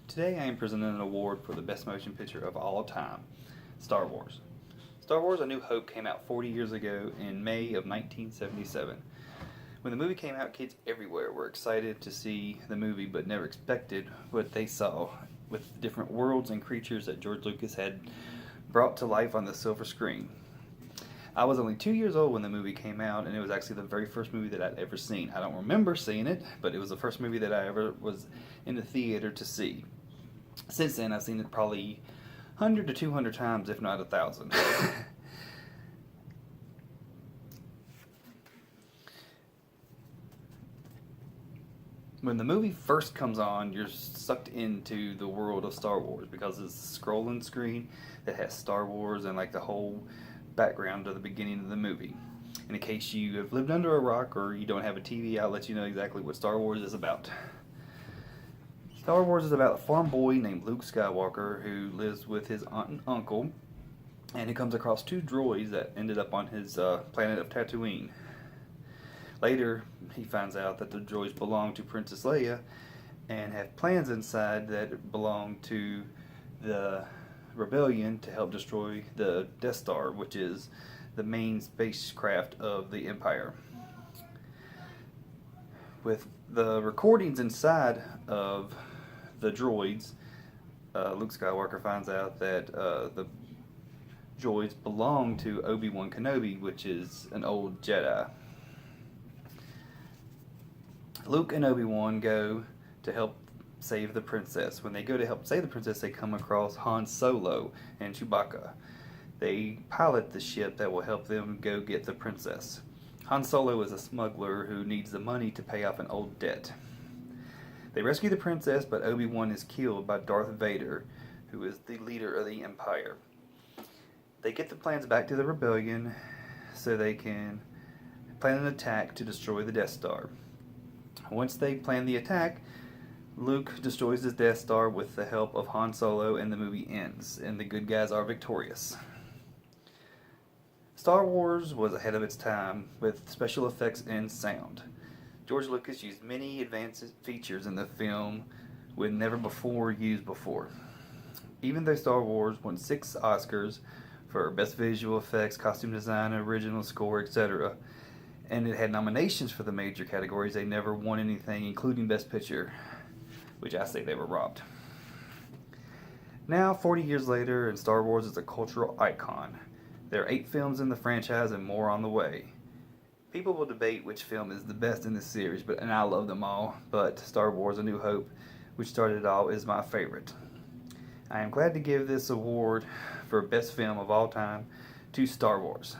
Today I am presenting an award for the best motion picture of all time, Star Wars. Star Wars A New Hope came out 40 years ago in May of 1977. When the movie came out, kids everywhere were excited to see the movie but never expected what they saw with the different worlds and creatures that George Lucas had brought to life on the silver screen. I was only 2 years old when the movie came out, and it was actually the very first movie that I'd ever seen. I don't remember seeing it, but it was the first movie that I ever was in the theater to see. Since then, I've seen it probably 100 to 200 times, if not 1,000. When the movie first comes on, you're sucked into the world of Star Wars because it's a scrolling screen that has Star Wars and like the whole background of the beginning of the movie. And in case you have lived under a rock or you don't have a TV, I'll let you know exactly what Star Wars is about. Star Wars is about a farm boy named Luke Skywalker who lives with his aunt and uncle, and he comes across two droids that ended up on his planet of Tatooine. Later, he finds out that the droids belong to Princess Leia and have plans inside that belong to the rebellion to help destroy the Death Star, which is the main spacecraft of the Empire. With the recordings inside of the droids, Luke Skywalker finds out that the droids belong to Obi-Wan Kenobi, which is an old Jedi. Luke and Obi-Wan go to help save the princess. When they go to help save the princess, they come across Han Solo and Chewbacca. They pilot the ship that will help them go get the princess. Han Solo is a smuggler who needs the money to pay off an old debt. They rescue the princess, but Obi-Wan is killed by Darth Vader, who is the leader of the Empire. They get the plans back to the rebellion so they can plan an attack to destroy the Death Star. Once they plan the attack, Luke destroys the Death Star with the help of Han Solo, and the movie ends, and the good guys are victorious. Star Wars was ahead of its time with special effects and sound. George Lucas used many advanced features in the film with never before used before. Even though Star Wars won 6 Oscars for Best Visual Effects, Costume Design, Original Score, etc., and it had nominations for the major categories, they never won anything, including Best Picture, which I say they were robbed. Now, 40 years later, and Star Wars is a cultural icon. There are 8 films in the franchise and more on the way. People will debate which film is the best in this series, and I love them all, but Star Wars A New Hope, which started it all, is my favorite. I am glad to give this award for best film of all time to Star Wars.